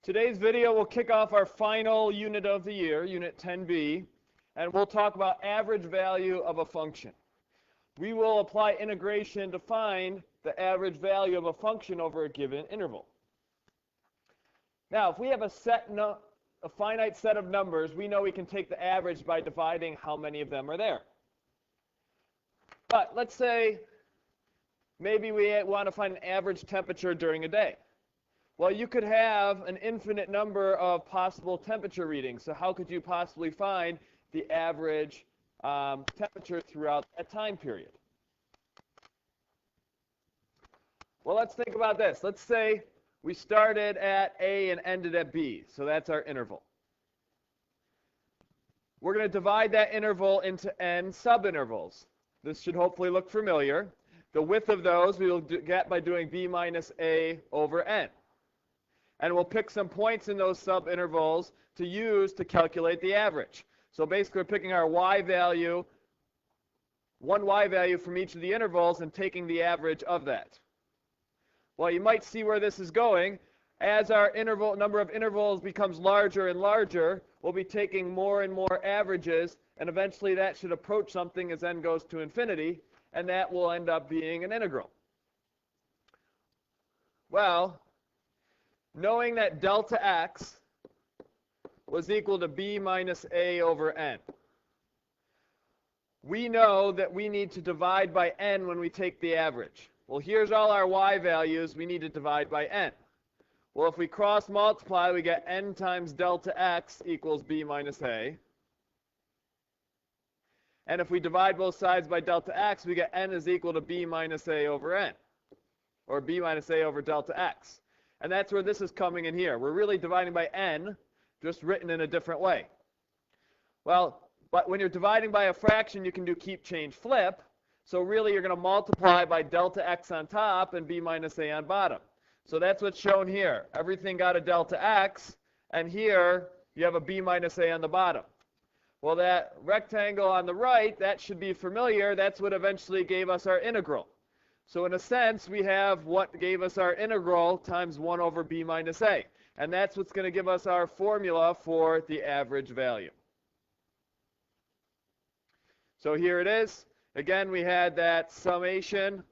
Today's video will kick off our final unit of the year, Unit 10B, and we'll talk about average value of a function. We will apply integration to find the average value of a function over a given interval. Now, if we have a finite set of numbers, we know we can take the average by dividing how many of them are there. But let's say maybe we want to find an average temperature during a day. Well, you could have an infinite number of possible temperature readings. So how could you possibly find the average temperature throughout that time period? Well, let's think about this. Let's say we started at A and ended at B. So that's our interval. We're going to divide that interval into n subintervals. This should hopefully look familiar. The width of those we will get by doing b minus a over n. And we'll pick some points in those subintervals to use to calculate the average. So basically, we're picking our y value, one y value from each of the intervals, and taking the average of that. Well, you might see where this is going. As our number of intervals becomes larger and larger, we'll be taking more and more averages, and eventually that should approach something as n goes to infinity, and that will end up being an integral. Well, knowing that delta x was equal to b minus a over n, we know that we need to divide by n when we take the average. Well, here's all our y values. We need to divide by n. Well, if we cross multiply, we get n times delta x equals b minus a. And if we divide both sides by delta x, we get n is equal to b minus a over n, or b minus a over delta x. And that's where this is coming in here. We're really dividing by n, just written in a different way. Well, but when you're dividing by a fraction, you can do keep, change, flip. So really, you're going to multiply by delta x on top and b minus a on bottom. So that's what's shown here. Everything got a delta x, and here you have a b minus a on the bottom. Well, that rectangle on the right, that should be familiar. That's what eventually gave us our integral. So in a sense, we have what gave us our integral times 1 over b minus a. And that's what's going to give us our formula for the average value. So here it is. Again, we had that summation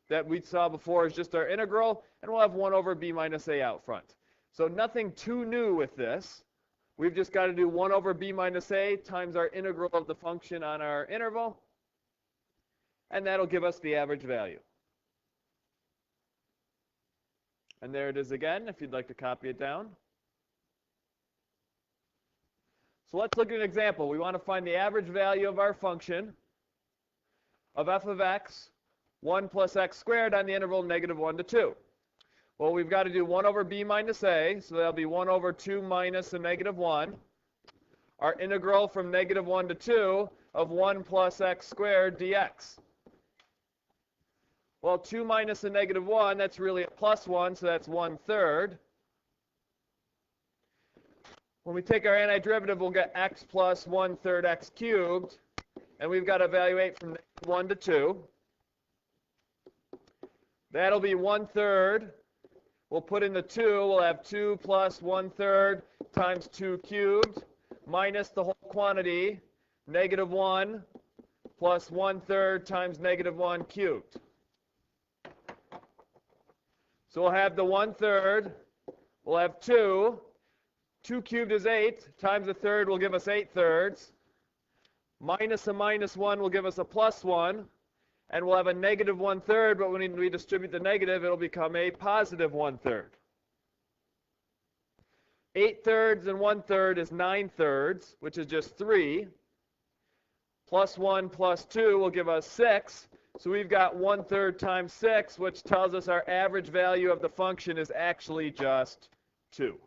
that we saw before is just our integral, and we'll have 1 over b minus a out front. So nothing too new with this. We've just got to do 1 over b minus a times our integral of the function on our interval, and that'll give us the average value. And there it is again, if you'd like to copy it down. So let's look at an example. We want to find the average value of our function of f of x, 1 plus x squared on the interval -1 to 2. Well, we've got to do 1 over b minus a, so that'll be 1 over 2 minus a -1. Our integral from -1 to 2 of 1 plus x squared dx. Well, 2 minus a -1, that's really a plus 1, so that's 1/3. When we take our antiderivative, we'll get x plus 1/3 x cubed, and we've got to evaluate from -1 to 2. That'll be 1/3. We'll put in the 2. We'll have 2 plus 1/3 times 2 cubed minus the whole quantity, -1 plus 1/3 times -1 cubed. So we'll have the 1/3. We'll have 2. 2 cubed is 8. Times a third will give us 8/3. Minus a -1 will give us a +1. And we'll have a -1/3, but when we distribute the negative, it'll become a positive 1/3. 8/3 and 1/3 is 9/3, which is just 3. Plus 1 plus 2 will give us 6. So we've got 1/3 times 6, which tells us our average value of the function is actually just 2.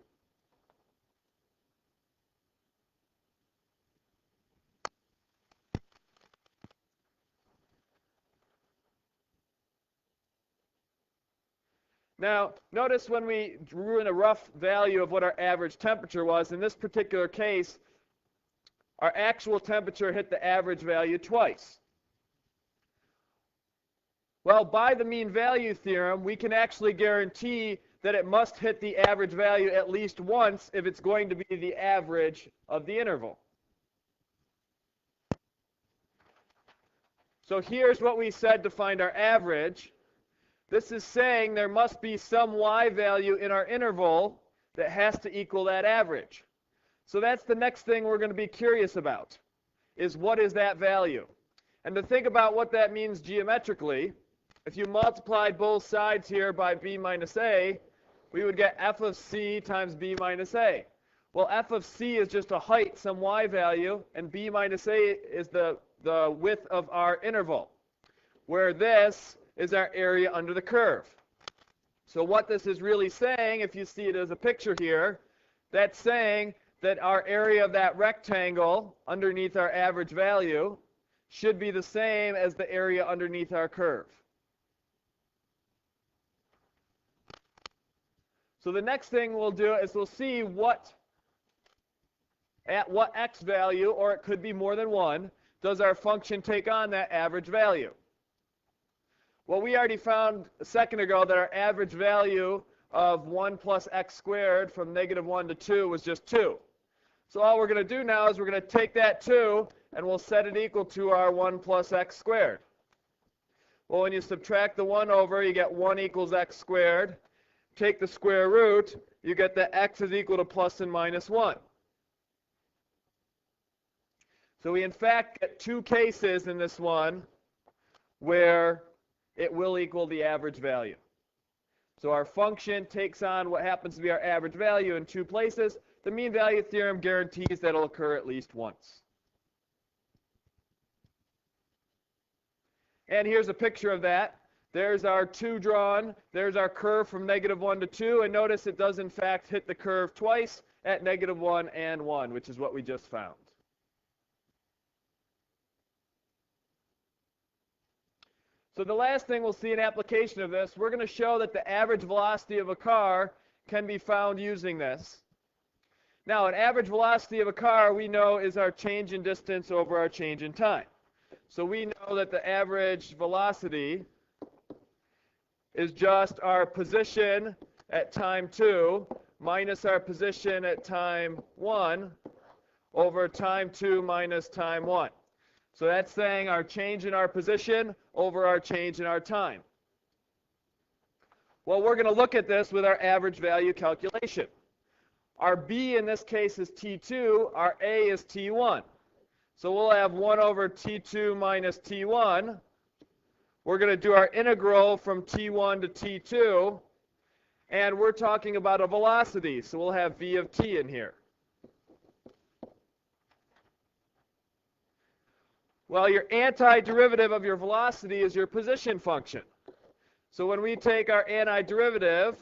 Now, notice when we drew in a rough value of what our average temperature was, in this particular case, our actual temperature hit the average value twice. Well, by the mean value theorem, we can actually guarantee that it must hit the average value at least once if it's going to be the average of the interval. So here's what we said to find our average. This is saying there must be some y value in our interval that has to equal that average. So that's the next thing we're going to be curious about, is what is that value? And to think about what that means geometrically, if you multiplied both sides here by b minus a, we would get f of c times b minus a. Well, f of c is just a height, some y value, and b minus a is the width of our interval, where this is our area under the curve. So what this is really saying, if you see it as a picture here, that's saying that our area of that rectangle underneath our average value should be the same as the area underneath our curve. So the next thing we'll do is we'll see at what x value, or it could be more than 1, does our function take on that average value. Well, we already found a second ago that our average value of 1 plus x squared from negative 1 to 2 was just 2. So all we're going to do now is we're going to take that 2 and we'll set it equal to our 1 plus x squared. Well, when you subtract the 1 over, you get 1 equals x squared. Take the square root, you get that x is equal to plus and minus 1. So we in fact get two cases in this one where it will equal the average value. So our function takes on what happens to be our average value in two places. The mean value theorem guarantees that it'll occur at least once. And here's a picture of that. There's our 2 drawn. There's our curve from negative 1 to 2. And notice it does in fact hit the curve twice at negative 1 and 1, which is what we just found. So the last thing we'll see in application of this, we're going to show that the average velocity of a car can be found using this. Now, an average velocity of a car we know is our change in distance over our change in time. So we know that the average velocity is just our position at time 2 minus our position at time 1 over time 2 minus time 1. So that's saying our change in our position over our change in our time. Well, we're going to look at this with our average value calculation. Our b in this case is t2, our a is t1. So we'll have 1 over t2 minus t1. We're going to do our integral from t1 to t2, and we're talking about a velocity, so we'll have v of t in here. Well, your antiderivative of your velocity is your position function. So when we take our antiderivative,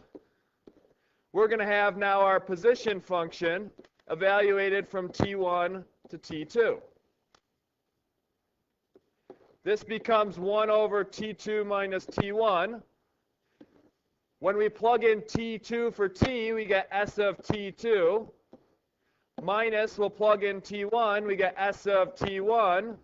we're going to have now our position function evaluated from t1 to t2. This becomes 1 over t2 minus t1. When we plug in t2 for t, we get s of t2. Minus, we'll plug in t1, we get s of t1.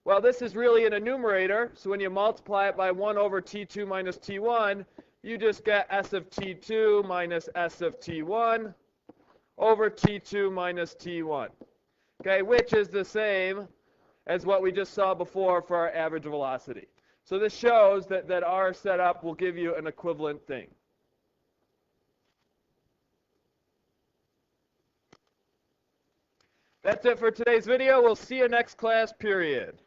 Well, this is really in a numerator, so when you multiply it by 1 over t2 minus t1, you just get s of t2 minus s of t1 over t2 minus t1, okay, which is the same as what we just saw before for our average velocity. So this shows that our setup will give you an equivalent thing. That's it for today's video. We'll see you next class period.